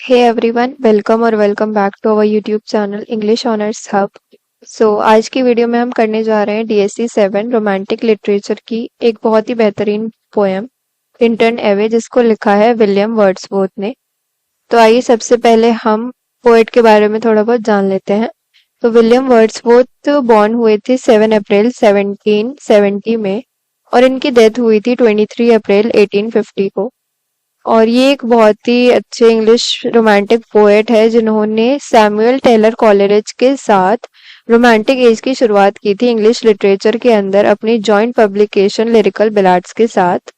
Hey everyone, welcome और welcome back to our YouTube channel English Honors Hub. आज की video में हम करने जा रहे हैं DSC 7 रोमांटिक लिटरेचर की एक बहुत ही बेहतरीन पोएम टिंटन एवे जिसको लिखा है विलियम वर्ड्सवर्थ ने। तो आइए सबसे पहले हम पोएट के बारे में थोड़ा बहुत जान लेते हैं। तो विलियम वर्ड्सवर्थ बॉर्न हुए थे 7 अप्रैल 1770 में और इनकी डेथ हुई थी 23 अप्रैल 1850 को। और ये एक बहुत ही अच्छे इंग्लिश रोमांटिक पोएट है जिन्होंने सैमुअल टेलर कॉलरिज के साथ रोमांटिक एज की शुरुआत की थी इंग्लिश लिटरेचर के अंदर अपनी जॉइंट पब्लिकेशन लिरिकल बैलाड्स के साथ।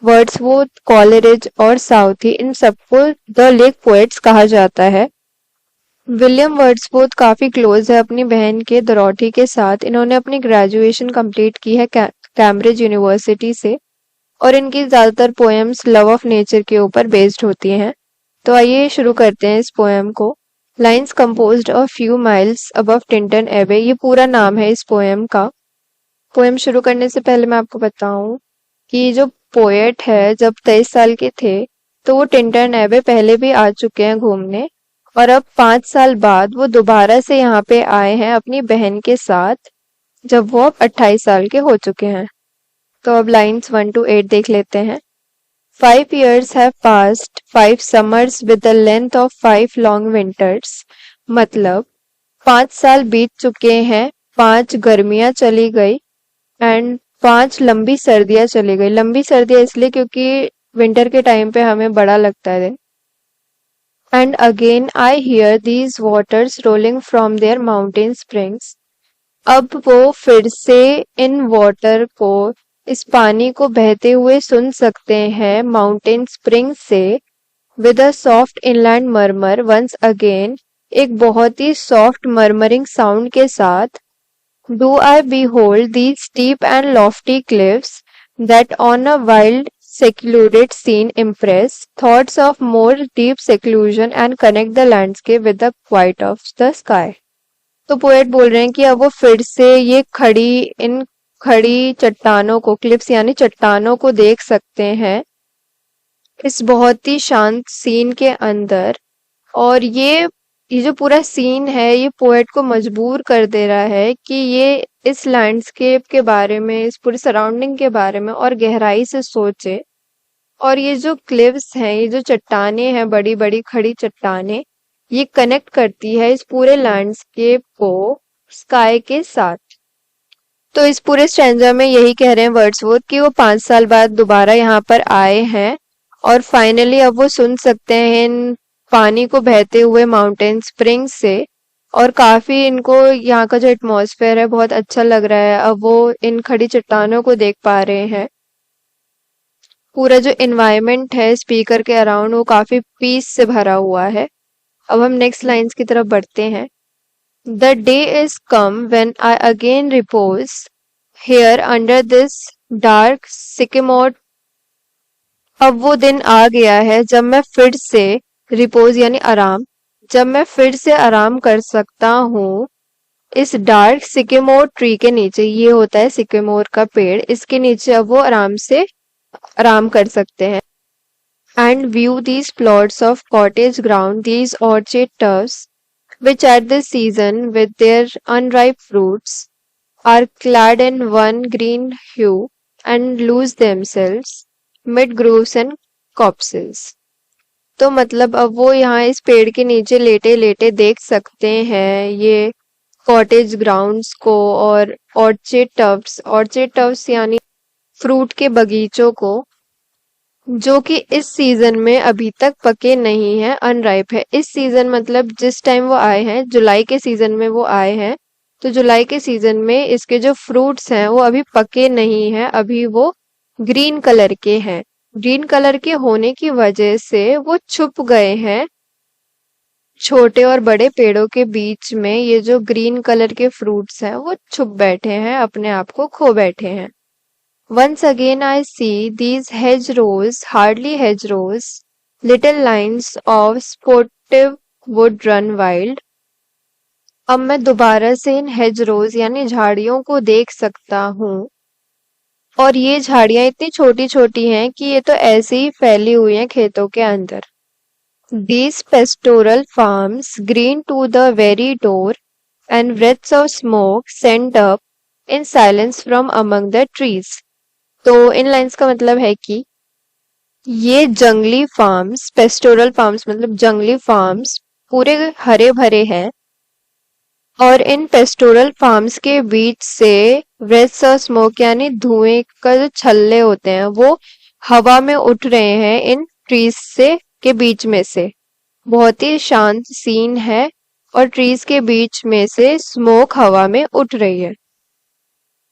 वर्ड्सवर्थ, कॉलरिज और साउथी इन सबको द लेक पोएट्स कहा जाता है। विलियम वर्ड्सवर्थ काफी क्लोज है अपनी बहन के डोरोथी के साथ। इन्होंने अपनी ग्रेजुएशन कंप्लीट की है कैम्ब्रिज यूनिवर्सिटी से और इनकी ज्यादातर पोएम्स लव ऑफ नेचर के ऊपर बेस्ड होती हैं। तो आइए शुरू करते हैं इस पोएम को। Lines composed of few miles above Tintern एबे, ये पूरा नाम है इस पोएम का। पोएम शुरू करने से पहले मैं आपको बताऊं कि जो पोएट है जब 23 साल के थे तो वो टिंटन एबे पहले भी आ चुके हैं घूमने और अब 5 साल बाद वो दोबारा से यहाँ पे आए हैं अपनी बहन के साथ जब वो अब 28 साल के हो चुके हैं। तो अब लाइन्स 1 to 8 देख लेते हैं। 5 years have passed, 5 summers with the length of 5 long winters। मतलब 5 साल बीत चुके हैं, 5 गर्मियां चली गई एंड 5 लंबी सर्दियां चली गई। लंबी सर्दियां इसलिए क्योंकि विंटर के टाइम पे हमें बड़ा लगता है दिन। And again I hear these waters rolling from their mountain springs. अब वो फिर से इन वाटर को, इस पानी को बहते हुए सुन सकते हैं माउंटेन स्प्रिंग से। With a soft inland murmur once again, एक बहुत ही सॉफ्ट मर्मरिंग साउंड के साथ। Do I behold these steep and lofty cliffs that on a wild secluded scene impress thoughts of more deep seclusion and connect the landscape with the quiet of the sky। तो poet बोल रहे हैं कि अब वो फिर से ये इन खड़ी चट्टानों को, क्लिप्स यानी चट्टानों को देख सकते हैं इस बहुत ही शांत सीन के अंदर। और ये जो पूरा सीन है ये पोएट को मजबूर कर दे रहा है कि ये इस लैंडस्केप के बारे में, इस पूरी सराउंडिंग के बारे में और गहराई से सोचे। और ये जो क्लिप्स हैं, ये जो चट्टाने हैं, बड़ी बड़ी खड़ी चट्टाने, ये कनेक्ट करती है इस पूरे लैंडस्केप को स्काई के साथ। तो इस पूरे स्टैंजा में यही कह रहे हैं वर्ड्सवर्थ कि वो 5 साल बाद दोबारा यहाँ पर आए हैं और फाइनली अब वो सुन सकते हैं इन पानी को बहते हुए माउंटेन स्प्रिंग से। और काफी इनको यहाँ का जो एटमॉस्फेयर है बहुत अच्छा लग रहा है। अब वो इन खड़ी चट्टानों को देख पा रहे हैं। पूरा जो एनवायरनमेंट है स्पीकर के अराउंड वो काफी पीस से भरा हुआ है। अब हम नेक्स्ट लाइंस की तरफ बढ़ते हैं। The day is come when I again repose here under this dark sycamore। अब वो दिन आ गया है जब मैं फिर से, रिपोज यानी आराम, जब मैं फिर से आराम कर सकता हूँ इस डार्क सिकेमोर ट्री के नीचे। ये होता है सिकेमोर का पेड़, इसके नीचे अब वो आराम से आराम कर सकते हैं। And view these plots of cottage ground, these orchard turfs which at this season with their unripe fruits are clad in one green hue and lose themselves mid groves and copses। तो मतलब अब वो यहाँ इस पेड़ के नीचे लेटे लेटे देख सकते हैं ये कॉटेज ग्राउंड्स को और ऑर्चर्ड टर्फ्स यानी फ्रूट के बगीचों को, जो कि इस सीजन में अभी तक पके नहीं है, अनराइप है। इस सीजन मतलब जिस टाइम वो आए हैं, जुलाई के सीजन में वो आए हैं, तो जुलाई के सीजन में इसके जो फ्रूट्स हैं वो अभी पके नहीं हैं, अभी वो ग्रीन कलर के हैं। ग्रीन कलर के होने की वजह से वो छुप गए हैं छोटे और बड़े पेड़ों के बीच में। ये जो ग्रीन कलर के फ्रूट्स हैं वो छुप बैठे हैं, अपने आप को खो बैठे हैं। Once again I see these hedgerows, hardly hedgerows, little lines of sportive wood run wild। अब मैं दोबारा से इन hedgerows यानी झाड़ियों को देख सकता हूँ और ये झाड़ियां इतनी छोटी छोटी हैं कि ये तो ऐसे ही फैली हुई हैं खेतों के अंदर। These pastoral farms green to the very door, and wreaths of smoke sent up in silence from among the trees. तो इन लाइंस का मतलब है कि ये जंगली फार्म्स, पेस्टोरल फार्म्स मतलब जंगली फार्म्स पूरे हरे भरे हैं, और इन पेस्टोरल फार्म्स के बीच से wreaths और स्मोक यानी धुएं का जो छल्ले होते हैं वो हवा में उठ रहे हैं इन ट्रीज से के बीच में से। बहुत ही शांत सीन है और ट्रीज के बीच में से स्मोक हवा में उठ रही है।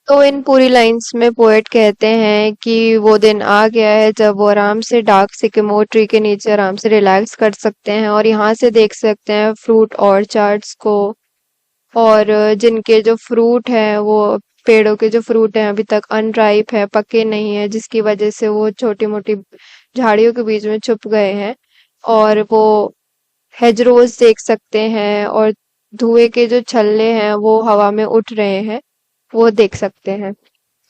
तो इन पूरी लाइंस में पोएट कहते हैं कि वो दिन आ गया है जब वो आराम से डार्क सिकेमोर ट्री के नीचे आराम से रिलैक्स कर सकते हैं और यहाँ से देख सकते हैं फ्रूट ऑर्चार्ड्स को, और जिनके जो फ्रूट हैं वो पेड़ों के जो फ्रूट हैं अभी तक अनराइप है, पके नहीं है, जिसकी वजह से वो छोटी मोटी झाड़ियों के बीच में छुप गए हैं। और वो हेजरोज देख सकते हैं, और धुएं के जो छल्ले हैं वो हवा में उठ रहे हैं, वो देख सकते हैं।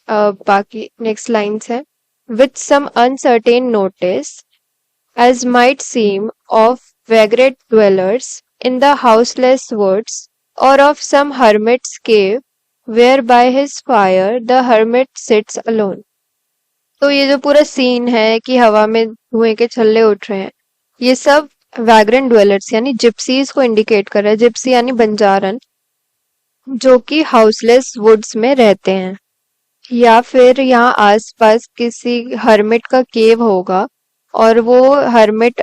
बाकी नेक्स्ट लाइन्स है, with some uncertain notice as might seem of vagrant dwellers in the houseless woods, or of some hermit's cave where by his fire the hermit sits alone। तो ये जो पूरा सीन है कि हवा में धुएं के छल्ले उठ रहे हैं, ये सब वैग्रेंट ड्वेलर्स यानी जिप्सीज को इंडिकेट कर रहा है। जिप्सी यानी बंजारन, जो कि हाउसलेस वुड्स में रहते हैं, या फिर यहाँ आसपास किसी हर्मिट का केव होगा, और वो हर्मिट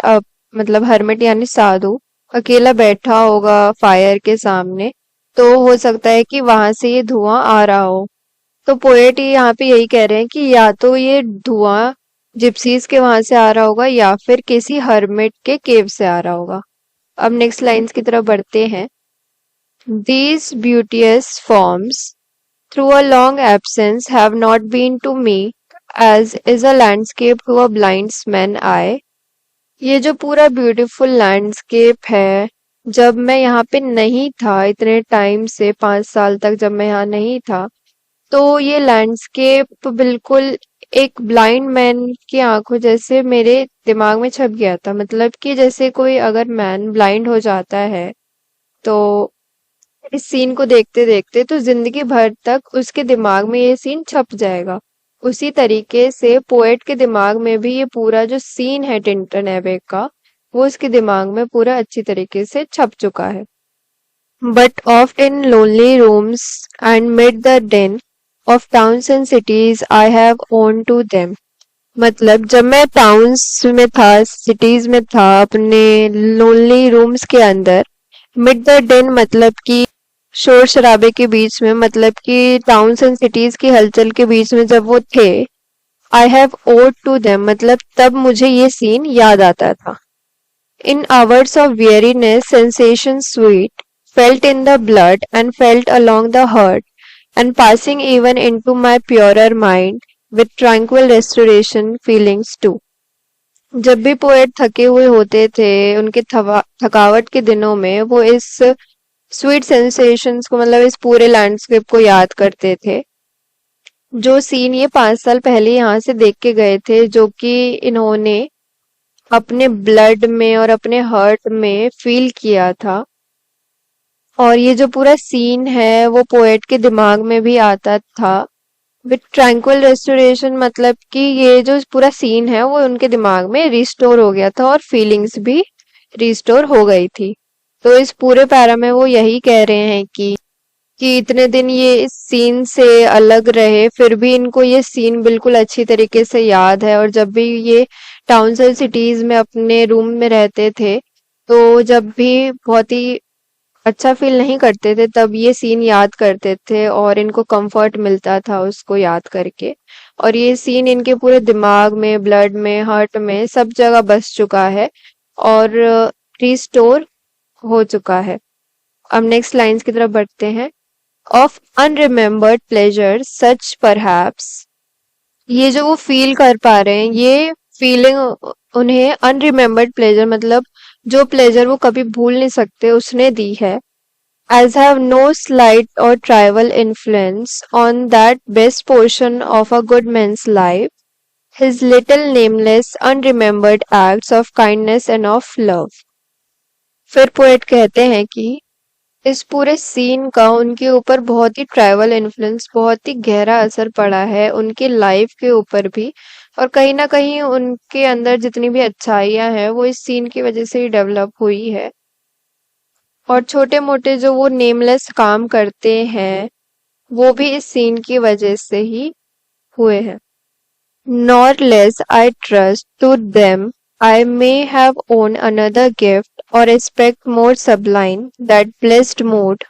मतलब हर्मिट यानी साधु अकेला बैठा होगा फायर के सामने। तो हो सकता है कि वहां से ये धुआं आ रहा हो। तो पोएट यहाँ पे यही कह रहे हैं कि या तो ये धुआं जिप्सीज के वहां से आ रहा होगा या फिर किसी हर्मिट के केव से आ रहा होगा। अब नेक्स्ट लाइंस की तरफ बढ़ते हैं। These beauteous forms, through a long absence, have not been to me as is a landscape to a blind man's eye। ये जो पूरा ब्यूटीफुल लैंडस्केप है, जब मैं यहाँ पे नहीं था इतने टाइम से, 5 साल तक जब मैं यहाँ नहीं था, तो ये लैंडस्केप बिल्कुल एक ब्लाइंड मैन की आंखों जैसे मेरे दिमाग में छप गया था। मतलब कि जैसे कोई अगर मैन ब्लाइंड हो जाता है तो इस सीन को देखते देखते तो जिंदगी भर तक उसके दिमाग में ये सीन छप जाएगा। उसी तरीके से पोएट के दिमाग में भी ये पूरा जो सीन है टिंटन एबे का, वो उसके दिमाग में पूरा अच्छी तरीके से छप चुका है। But oft in lonely rooms and mid the din of towns and cities I have owed to them. मतलब जब मैं टाउन्स में था, सिटीज में था, अपने लोनली रूम्स के अंदर, मिड द डेन मतलब कि शोर शराबे के बीच में, मतलब कि टाउन्स एंड सिटीज की हलचल के बीच में जब वो थे, I have owed to them मतलब तब मुझे ये सीन याद आता था। In hours of weariness sensation sweet felt in the blood and felt along the heart and passing even into my purer mind with tranquil restoration feelings too। जब भी poet थके हुए होते थे उनके थकावट के दिनों में, वो इस स्वीट सेंसेशंस को मतलब इस पूरे लैंडस्केप को याद करते थे, जो सीन ये 5 साल पहले यहाँ से देख के गए थे, जो कि इन्होंने अपने ब्लड में और अपने हर्ट में फील किया था। और ये जो पूरा सीन है वो पोएट के दिमाग में भी आता था विथ ट्रैंक्विल रेस्टोरेशन, मतलब कि ये जो पूरा सीन है वो उनके दिमाग में रिस्टोर हो गया था और फीलिंग्स भी रिस्टोर हो गई थी। तो इस पूरे पैरा में वो यही कह रहे हैं कि इतने दिन ये इस सीन से अलग रहे, फिर भी इनको ये सीन बिल्कुल अच्छी तरीके से याद है। और जब भी ये टाउन्स और सिटीज में अपने रूम में रहते थे, तो जब भी बहुत ही अच्छा फील नहीं करते थे तब ये सीन याद करते थे और इनको कंफर्ट मिलता था उसको याद करके। और ये सीन इनके पूरे दिमाग में, ब्लड में, हार्ट में, सब जगह बस चुका है और रिस्टोर हो चुका है। अब नेक्स्ट लाइंस की तरफ बढ़ते हैं। ऑफ अनरिमेम्बर्ड प्लेजर सच परहैप्स, ये जो वो फील कर पा रहे हैं, ये फीलिंग उन्हें अनरिमेम्बर्ड प्लेजर मतलब जो प्लेजर वो कभी भूल नहीं सकते उसने दी है। as have no slight or trivial influence on that best portion of a good man's life his little nameless, unremembered acts of kindness and of love. फिर पोएट कहते हैं कि इस पूरे सीन का उनके ऊपर बहुत ही ट्राइवल इन्फ्लुएंस, बहुत ही गहरा असर पड़ा है उनके लाइफ के ऊपर भी। और कहीं ना कहीं उनके अंदर जितनी भी अच्छाइयाँ हैं वो इस सीन की वजह से ही डेवलप हुई है। और छोटे मोटे जो वो नेमलेस काम करते हैं वो भी इस सीन की वजह से ही हुए हैं। Nor less I trust to them I may have owned another gift or aspect more sublime, that blessed mood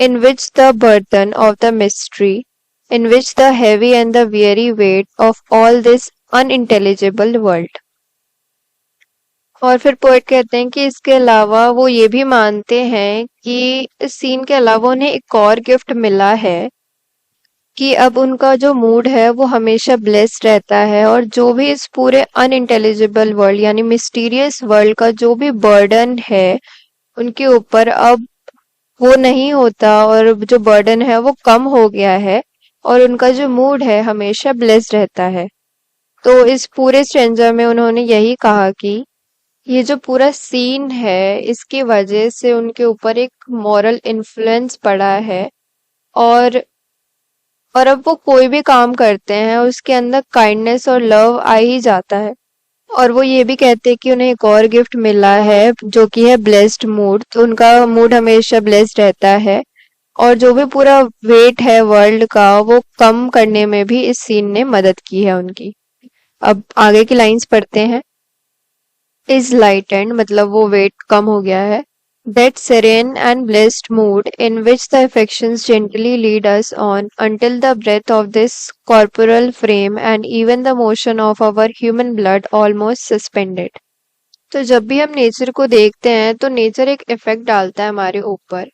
in which the burden of the mystery, in which the heavy and the weary weight of all this unintelligible world। और फिर poet कहते हैं कि इसके अलावा वो ये भी मानते हैं कि इस सीन के अलावा उन्हें एक और गिफ्ट मिला है कि अब उनका जो मूड है वो हमेशा ब्लेस्ड रहता है, और जो भी इस पूरे अनइंटेलिजिबल वर्ल्ड यानी मिस्टीरियस वर्ल्ड का जो भी बर्डन है उनके ऊपर अब वो नहीं होता, और जो बर्डन है वो कम हो गया है, और उनका जो मूड है हमेशा ब्लेस्ड रहता है। तो इस पूरे स्ट्रेंजर में उन्होंने यही कहा कि ये जो पूरा सीन है इसकी वजह से उनके ऊपर एक मॉरल इन्फ्लुएंस पड़ा है, और अब वो कोई भी काम करते हैं उसके अंदर काइंडनेस और लव आ ही जाता है। और वो ये भी कहते हैं कि उन्हें एक और गिफ्ट मिला है जो कि है ब्लेस्ड मूड, तो उनका मूड हमेशा ब्लेस्ड रहता है, और जो भी पूरा वेट है वर्ल्ड का वो कम करने में भी इस सीन ने मदद की है उनकी। अब आगे की लाइंस पढ़ते हैं। इज लाइट एंड मतलब वो वेट कम हो गया है। That serene and blessed mood in which the affections gently lead us on until the breath of this corporal frame and even the motion of our human blood almost suspended। तो जब भी हम nature को देखते हैं तो nature एक effect डालता है हमारे ऊपर,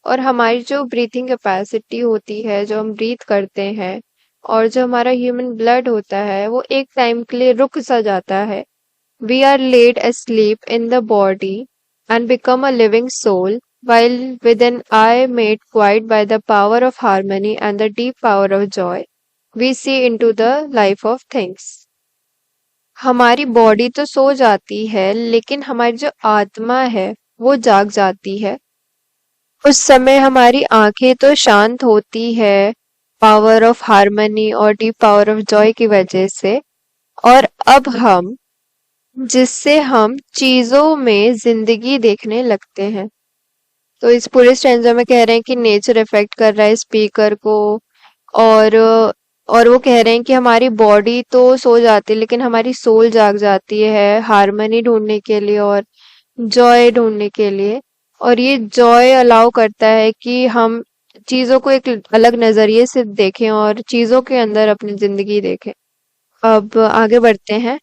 और हमारी जो ब्रीथिंग कैपेसिटी होती है, जो हम ब्रीथ करते हैं, और जो हमारा ह्यूमन ब्लड होता है वो एक टाइम के लिए रुक सा जाता है। We are laid asleep in the body and become a living soul, while with an eye made quiet by the power of harmony and the deep power of joy, we see into the life of things। हमारी body तो सो जाती है लेकिन हमारी जो आत्मा है वो जाग जाती है। उस समय हमारी आंखें तो शांत होती है पावर ऑफ हार्मनी और डीप पावर ऑफ जॉय की वजह से, और अब हम जिससे हम चीजों में जिंदगी देखने लगते हैं। तो इस पूरे स्टैंजा में कह रहे हैं कि नेचर इफेक्ट कर रहा है स्पीकर को, और वो कह रहे हैं कि हमारी बॉडी तो सो जाती है लेकिन हमारी सोल जाग जाती है हार्मनी ढूंढने के लिए और जॉय ढूंढने के लिए। और ये जॉय अलाउ करता है कि हम चीजों को एक अलग नजरिए से देखें और चीजों के अंदर अपनी जिंदगी देखें। अब आगे बढ़ते हैं।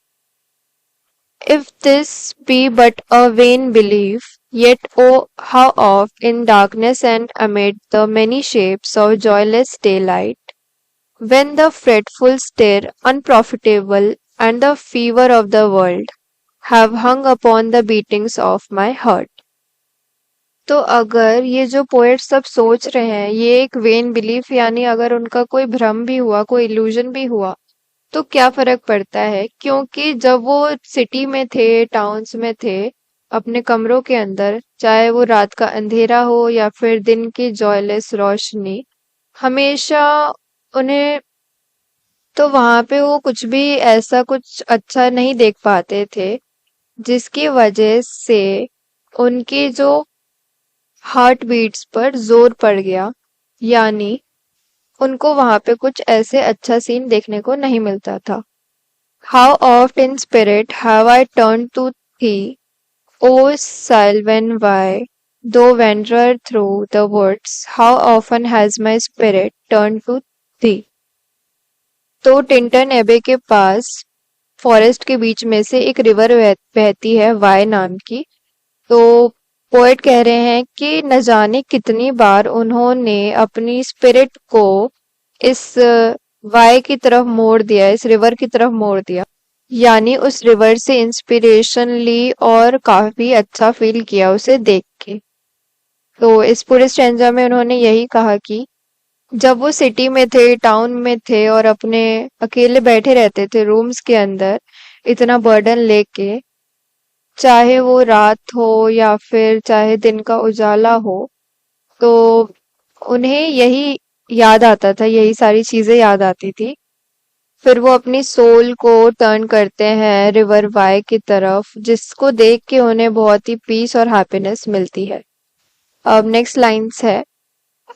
If this be but a vain belief, yet oh, how oft in darkness and amid the many shapes of joyless daylight, when the fretful stare, unprofitable, and the fever of the world have hung upon the beatings of my heart। तो अगर ये जो poet सब सोच रहे हैं ये एक वेन बिलीफ यानी अगर उनका कोई भ्रम भी हुआ, कोई इल्यूजन भी हुआ, तो क्या फर्क पड़ता है, क्योंकि जब वो सिटी में थे, टाउन्स में थे, अपने कमरों के अंदर, चाहे वो रात का अंधेरा हो या फिर दिन की जॉयलेस रोशनी, हमेशा उन्हें तो वहां पे वो कुछ भी ऐसा कुछ अच्छा नहीं देख पाते थे जिसकी वजह से उनकी जो हार्ट बीट्स पर जोर पड़ गया, यानी उनको वहां पे कुछ ऐसे अच्छा सीन देखने को नहीं मिलता था। How oft in spirit have I turned to thee, O sylvan way, though wanderer through the woods, how often has my spirit turned to thee। तो टिंटन एबे के पास फॉरेस्ट के बीच में से एक रिवर बहती है वाय नाम की। तो पोएट कह रहे हैं कि न जाने कितनी बार उन्होंने अपनी स्पिरिट को इस वाय की तरफ मोड़ दिया, इस रिवर की तरफ मोड़ दिया, यानी उस रिवर से इंस्पिरेशन ली और काफी अच्छा फील किया उसे देख के। तो इस पूरे स्टैंजा में उन्होंने यही कहा कि जब वो सिटी में थे, टाउन में थे और अपने अकेले बैठे रहते थे रूम्स के अंदर इतना बर्डन लेके, चाहे वो रात हो या फिर चाहे दिन का उजाला हो, तो उन्हें यही याद आता था, यही सारी चीजें याद आती थी। फिर वो अपनी सोल को टर्न करते हैं रिवर वाई की तरफ, जिसको देख के उन्हें बहुत ही पीस और हैप्पीनेस मिलती है। अब नेक्स्ट लाइन्स है,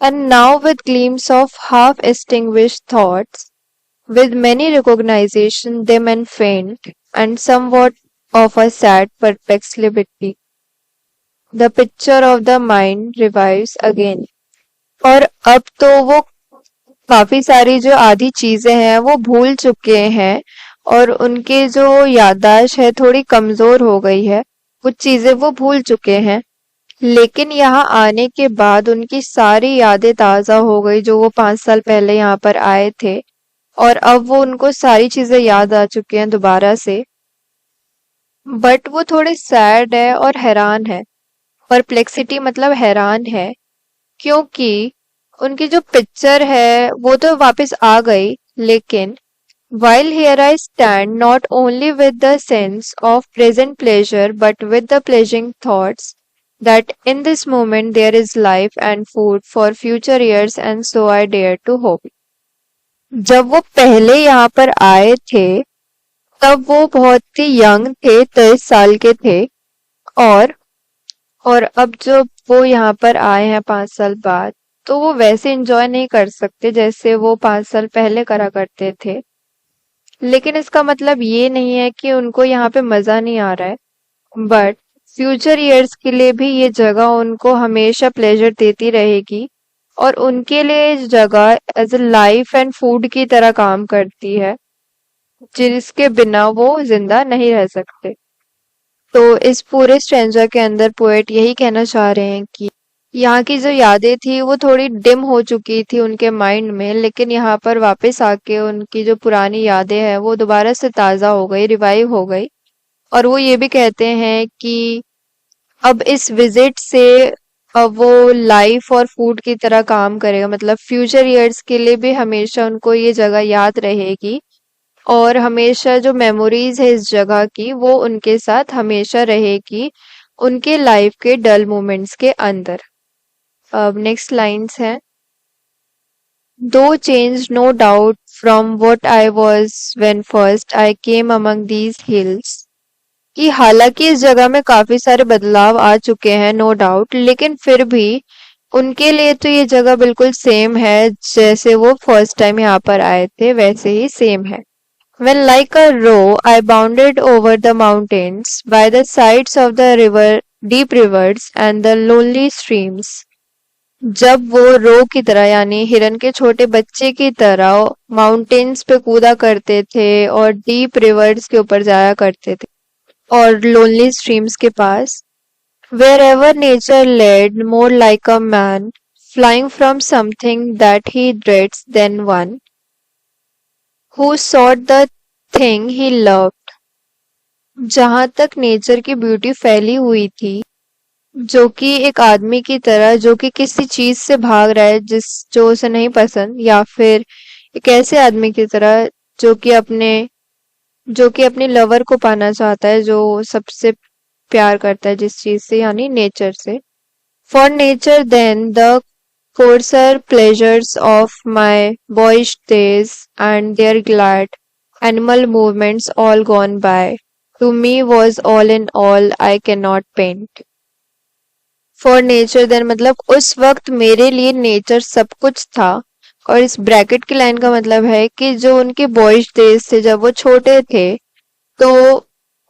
and now with gleams of half extinguished thoughts, with many recognition them and faint, and somewhat of a sad perplexity, the picture of the mind revives again। और अब तो वो काफी सारी जो आधी चीजें हैं वो भूल चुके हैं, और उनके जो याददाश्त है थोड़ी कमजोर हो गई है, कुछ चीजें वो भूल चुके हैं। लेकिन यहाँ आने के बाद उनकी सारी यादें ताजा हो गई, जो वो 5 साल पहले यहाँ पर आए थे, और अब वो उनको सारी चीजें याद आ चुकी हैं दोबारा से। बट वो थोड़े सैड है और हैरान है। परप्लेक्सिटी मतलब हैरान है, क्योंकि उनकी जो पिक्चर है वो तो वापस आ गई, लेकिन while here I stand not only with the sense of present pleasure but with the pleasing thoughts that in this moment there is life and food for future years, and so I dare to hope। जब वो पहले यहाँ पर आए थे तब वो बहुत ही यंग थे, 23 साल के थे, और अब जब वो यहाँ पर आए हैं 5 साल बाद, तो वो वैसे एंजॉय नहीं कर सकते जैसे वो 5 साल पहले करा करते थे। लेकिन इसका मतलब ये नहीं है कि उनको यहाँ पे मजा नहीं आ रहा है, बट फ्यूचर ईयर्स के लिए भी ये जगह उनको हमेशा प्लेजर देती रहेगी, और उनके लिए ये जगह as a life and food की तरह काम करती है, जिसके बिना वो जिंदा नहीं रह सकते। तो इस पूरे स्ट्रेंजर के अंदर पोएट यही कहना चाह रहे हैं कि यहाँ की जो यादें थी वो थोड़ी डिम हो चुकी थी उनके माइंड में, लेकिन यहाँ पर वापस आके उनकी जो पुरानी यादें हैं वो दोबारा से ताजा हो गई, रिवाइव हो गई। और वो ये भी कहते हैं कि अब इस विजिट से अब वो लाइफ और फूड की तरह काम करेगा, मतलब फ्यूचर ईयर्स के लिए भी हमेशा उनको ये जगह याद रहेगी, और हमेशा जो मेमोरीज है इस जगह की वो उनके साथ हमेशा रहेगी, उनके लाइफ के डल मोमेंट्स के अंदर। अब नेक्स्ट लाइन्स हैं, though change no doubt from what I was when first I came among these hills, कि हालांकि इस जगह में काफी सारे बदलाव आ चुके हैं नो डाउट, लेकिन फिर भी उनके लिए तो ये जगह बिल्कुल सेम है, जैसे वो फर्स्ट टाइम यहाँ पर आए थे वैसे ही सेम है। When like a roe I bounded over the mountains by the sides of the river, deep rivers and the lonely streams। जब वो रो की तरह यानी हिरन के छोटे बच्चे की तरह माउंटेन्स पे कूदा करते थे और डीप रिवर्स के ऊपर जाया करते थे और लोनली स्ट्रीम्स के पास, wherever nature led more like a man flying from something that he dreads than one who sought the thing he loved। जहां तक नेचर की ब्यूटी फैली हुई थी, जो कि एक आदमी की तरह जो कि किसी चीज से भाग रहा है जो उसे नहीं पसंद, या फिर एक ऐसे आदमी की तरह जो कि अपने लवर को पाना चाहता है, जो सबसे प्यार करता है जिस चीज से, यानी नेचर से। For nature then the coarser pleasures of my boyish days and their glad animal movements all gone by, to me was all in all I cannot paint। For nature then मतलब उस वक्त मेरे लिए nature सब कुछ था, और इस ब्रैकेट की लाइन का मतलब है कि जो उनके बॉयज डेज थे जब वो छोटे थे, तो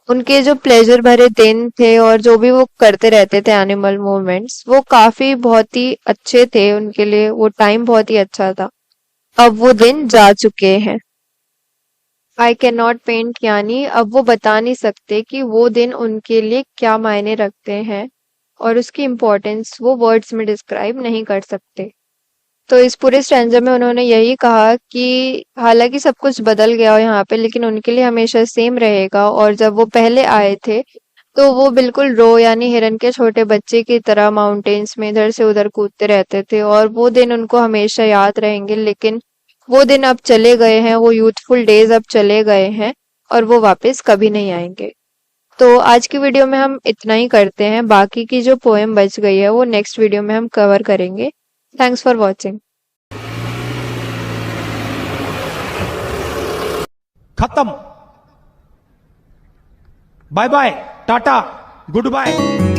उनके जो प्लेजर भरे दिन थे और जो भी वो करते रहते थे एनिमल मूवमेंट्स, वो काफी बहुत ही अच्छे थे उनके लिए, वो टाइम बहुत ही अच्छा था। अब वो दिन जा चुके हैं। आई कैन नॉट पेंट यानी अब वो बता नहीं सकते कि वो दिन उनके लिए क्या मायने रखते हैं, और उसकी इम्पोर्टेंस वो वर्ड्स में डिस्क्राइब नहीं कर सकते। तो इस पूरे स्टैंजा में उन्होंने यही कहा कि हालांकि सब कुछ बदल गया हो यहाँ पे, लेकिन उनके लिए हमेशा सेम रहेगा, और जब वो पहले आए थे तो वो बिल्कुल रो यानी हिरन के छोटे बच्चे की तरह माउंटेन्स में इधर से उधर कूदते रहते थे और वो दिन उनको हमेशा याद रहेंगे। लेकिन वो दिन अब चले गए हैं, वो यूथफुल डेज अब चले गए हैं और वो वापस कभी नहीं आएंगे। तो आज की वीडियो में हम इतना ही करते हैं, बाकी की जो पोएम बच गई है वो नेक्स्ट वीडियो में हम कवर करेंगे। Thanks for watching. खत्म। Bye bye, tata, good bye.